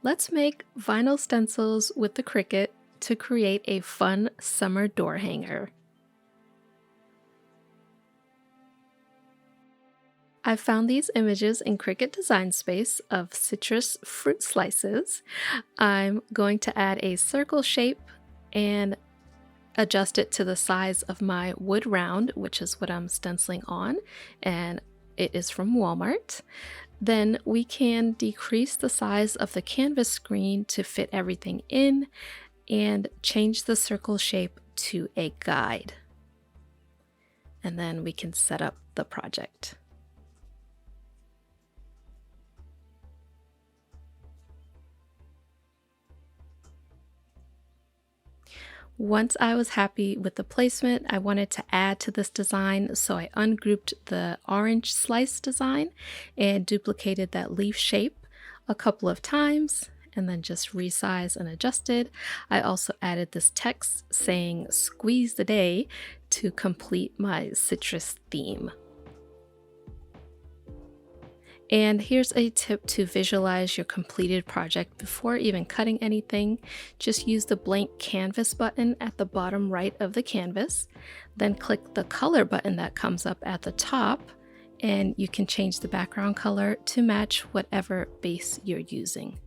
Let's make vinyl stencils with the Cricut to create a fun summer door hanger. I found these images in Cricut Design Space of citrus fruit slices. I'm going to add a circle shape and adjust it to the size of my wood round, which is what I'm stenciling on, and it is from Walmart. Then we can decrease the size of the canvas screen to fit everything in and change the circle shape to a guide. And then we can set up the project. Once I was happy with the placement, I wanted to add to this design, so I ungrouped the orange slice design and duplicated that leaf shape a couple of times and then just resized and adjusted. I also added this text saying "Squeeze the Day" to complete my citrus theme. And here's a tip to visualize your completed project before even cutting anything. Just use the blank canvas button at the bottom right of the canvas, then click the color button that comes up at the top, and you can change the background color to match whatever base you're using.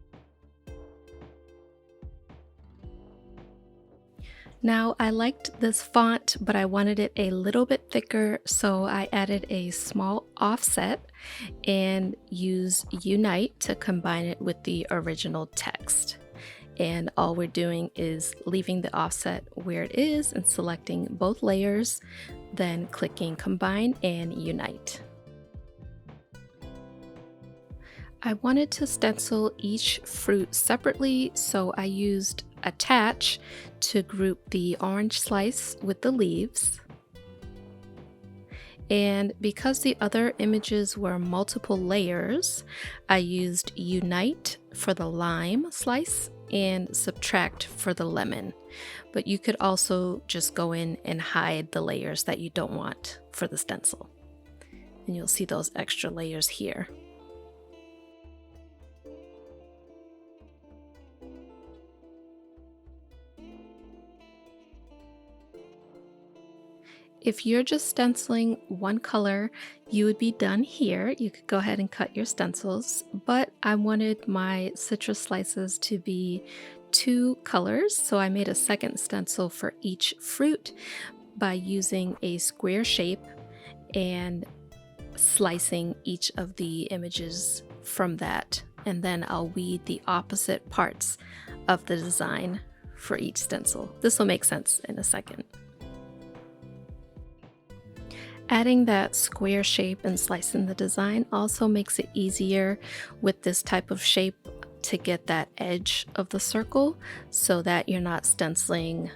Now, I liked this font, but I wanted it a little bit thicker, so I added a small offset and use Unite to combine it with the original text. And all we're doing is leaving the offset where it is and selecting both layers, then clicking Combine and Unite. I wanted to stencil each fruit separately, so I used Attach to group the orange slice with the leaves. And because the other images were multiple layers, I used Unite for the lime slice and Subtract for the lemon. But you could also just go in and hide the layers that you don't want for the stencil. And you'll see those extra layers here. If you're just stenciling one color, you would be done here. You could go ahead and cut your stencils, but I wanted my citrus slices to be 2 colors, so I made a second stencil for each fruit by using a square shape and slicing each of the images from that, and then I'll weed the opposite parts of the design for each stencil. This will make sense in a second. Adding that square shape and slicing the design also makes it easier with this type of shape to get that edge of the circle so that you're not stenciling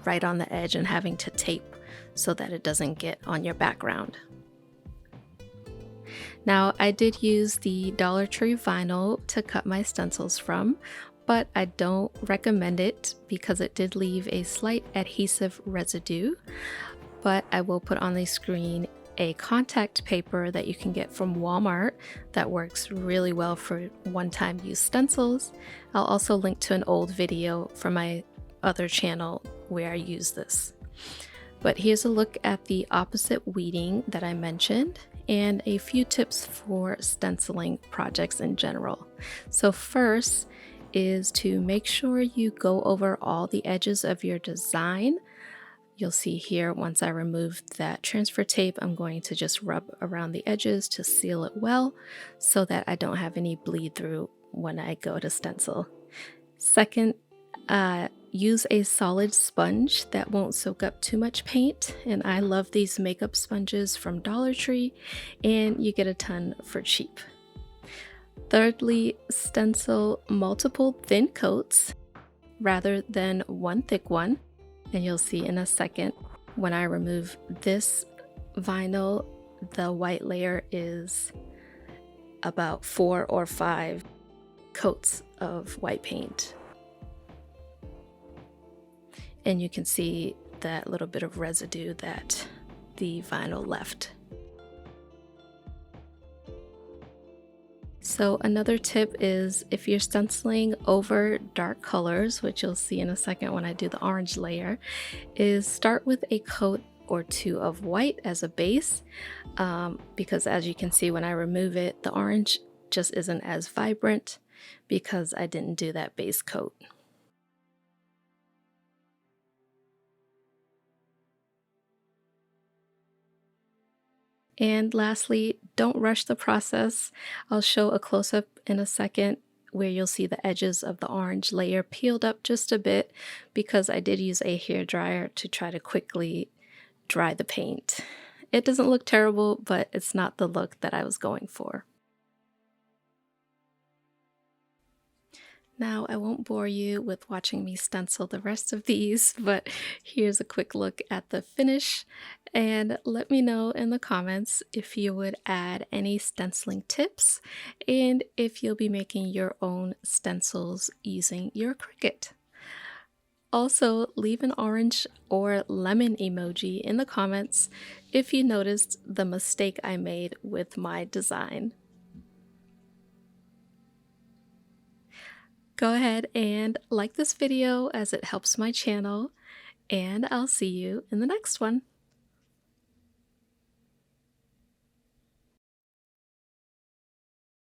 right on the edge and having to tape so that it doesn't get on your background. Now, I did use the Dollar Tree vinyl to cut my stencils from, but I don't recommend it because it did leave a slight adhesive residue. But I will put on the screen a contact paper that you can get from Walmart that works really well for one-time use stencils. I'll also link to an old video from my other channel where I use this. But here's a look at the opposite weeding that I mentioned and a few tips for stenciling projects in general. So first is to make sure you go over all the edges of your design. You'll see here, once I removed that transfer tape, I'm going to just rub around the edges to seal it well so that I don't have any bleed through when I go to stencil. Second, use a solid sponge that won't soak up too much paint. And I love these makeup sponges from Dollar Tree, and you get a ton for cheap. Thirdly, stencil multiple thin coats rather than one thick one. And you'll see in a second, when I remove this vinyl, the white layer is about 4 or 5 coats of white paint. And you can see that little bit of residue that the vinyl left. So another tip is if you're stenciling over dark colors, which you'll see in a second when I do the orange layer, is start with a coat or two of white as a base, because as you can see when I remove it, the orange just isn't as vibrant because I didn't do that base coat. And lastly, don't rush the process. I'll show a close-up in a second where you'll see the edges of the orange layer peeled up just a bit because I did use a hair dryer to try to quickly dry the paint. It doesn't look terrible, but it's not the look that I was going for. Now, I won't bore you with watching me stencil the rest of these, but here's a quick look at the finish. And let me know in the comments if you would add any stenciling tips and if you'll be making your own stencils using your Cricut. Also, leave an orange or lemon emoji in the comments if you noticed the mistake I made with my design. Go ahead and like this video as it helps my channel, and I'll see you in the next one.